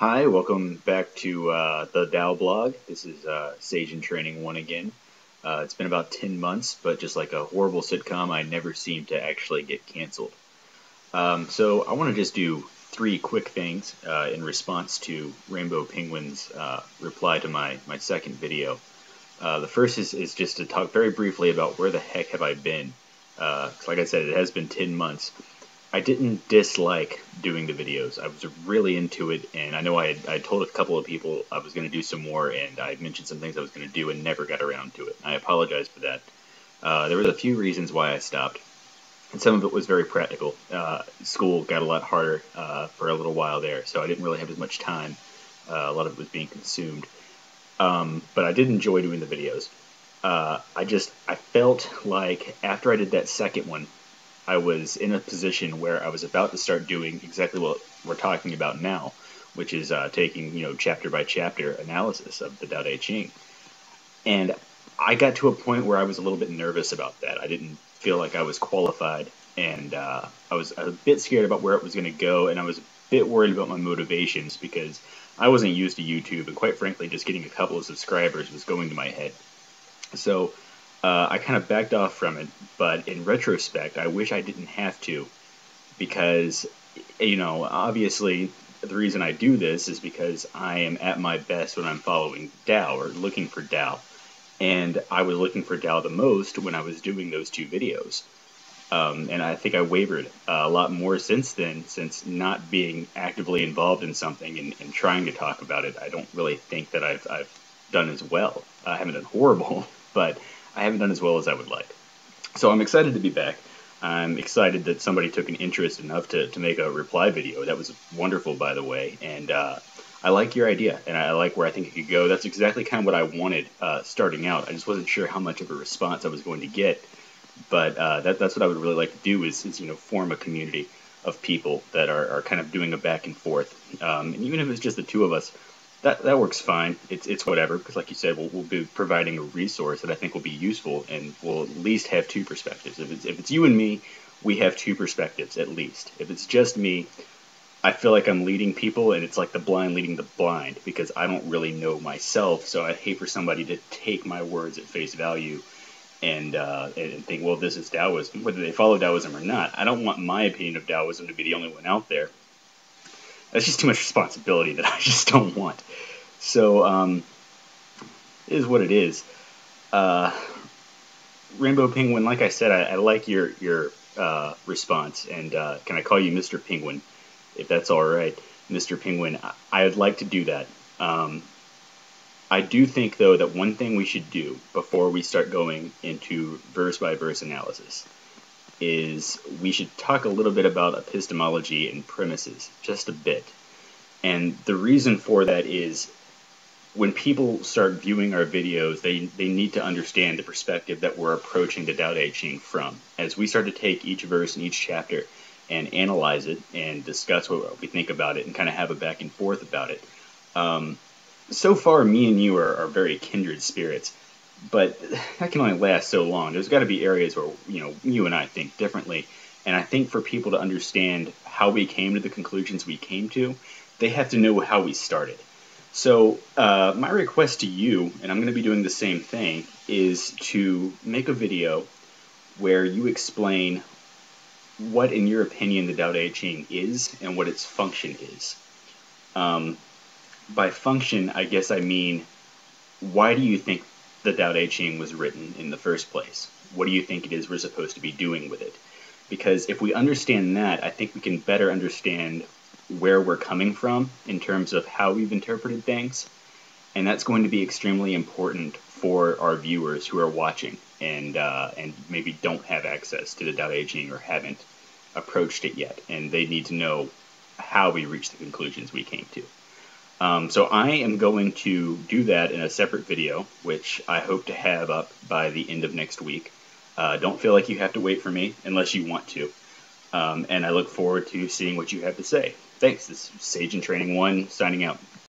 Hi, welcome back to the Dow blog. This is Sage in Training 1 again. It's been about 10 months, but just like a horrible sitcom, I never seem to actually get canceled. So I want to just do three quick things in response to Rainbow Penguin's reply to my second video. The first is just to talk very briefly about where the heck have I been. 'Cause like I said, it has been 10 months. I didn't dislike doing the videos. I was really into it, and I know I told a couple of people I was going to do some more, and I mentioned some things I was going to do and never got around to it. I apologize for that. There were a few reasons why I stopped, and some of it was very practical. School got a lot harder for a little while there, so I didn't really have as much time. A lot of it was being consumed. But I did enjoy doing the videos. I felt like after I did that second one, I was in a position where I was about to start doing exactly what we're talking about now, which is taking chapter by chapter analysis of the Tao Te Ching. And I got to a point where I was a little bit nervous about that. I didn't feel like I was qualified, and I was a bit scared about where it was going to go, and I was a bit worried about my motivations because I wasn't used to YouTube, and quite frankly, just getting a couple of subscribers was going to my head. So I kind of backed off from it, but in retrospect, I wish I didn't have to, because, obviously the reason I do this is because I am at my best when I'm following Tao or looking for Tao, and I was looking for Tao the most when I was doing those two videos. And I think I wavered a lot more since then, since not being actively involved in something and trying to talk about it. I don't really think that I've done as well. I haven't done horrible, but I haven't done as well as I would like. So I'm excited to be back. I'm excited that somebody took an interest enough to make a reply video. That was wonderful, by the way, and I like your idea, and I like where I think it could go. That's exactly kind of what I wanted starting out. I just wasn't sure how much of a response I was going to get, but that's what I would really like to do is form a community of people that are kind of doing a back and forth. And even if it's just the two of us, that works fine. It's whatever, because like you said, we'll be providing a resource that I think will be useful, and we'll at least have two perspectives. If it's you and me, we have two perspectives at least. If it's just me, I feel like I'm leading people, and it's like the blind leading the blind, because I don't really know myself, so I'd hate for somebody to take my words at face value and think, well, this is Taoism, whether they follow Taoism or not. I don't want my opinion of Taoism to be the only one out there. That's just too much responsibility that I just don't want. So, it is what it is. Rainbow Penguin, like I said, I like your response, and can I call you Mr. Penguin, if that's all right? Mr. Penguin, I would like to do that. I do think, though, that one thing we should do before we start going into verse-by-verse analysis is we should talk a little bit about epistemology and premises, just a bit. And the reason for that is when people start viewing our videos, they need to understand the perspective that we're approaching the Tao Te Ching from. As we start to take each verse and each chapter and analyze it and discuss what we think about it and kind of have a back and forth about it. So far, me and you are very kindred spirits. But that can only last so long. There's got to be areas where you and I think differently, and I think for people to understand how we came to the conclusions we came to, they have to know how we started. So my request to you, and I'm going to be doing the same thing, is to make a video where you explain what, in your opinion, the Tao Te Ching is and what its function is. By function, I guess I mean, why do you think the Tao Te Ching was written in the first place? What do you think it is we're supposed to be doing with it? Because if we understand that, I think we can better understand where we're coming from in terms of how we've interpreted things, and that's going to be extremely important for our viewers who are watching and maybe don't have access to the Tao Te Ching or haven't approached it yet, and they need to know how we reached the conclusions we came to. So I am going to do that in a separate video, which I hope to have up by the end of next week. Don't feel like you have to wait for me unless you want to. And I look forward to seeing what you have to say. Thanks. This is Sage in Training 1 signing out.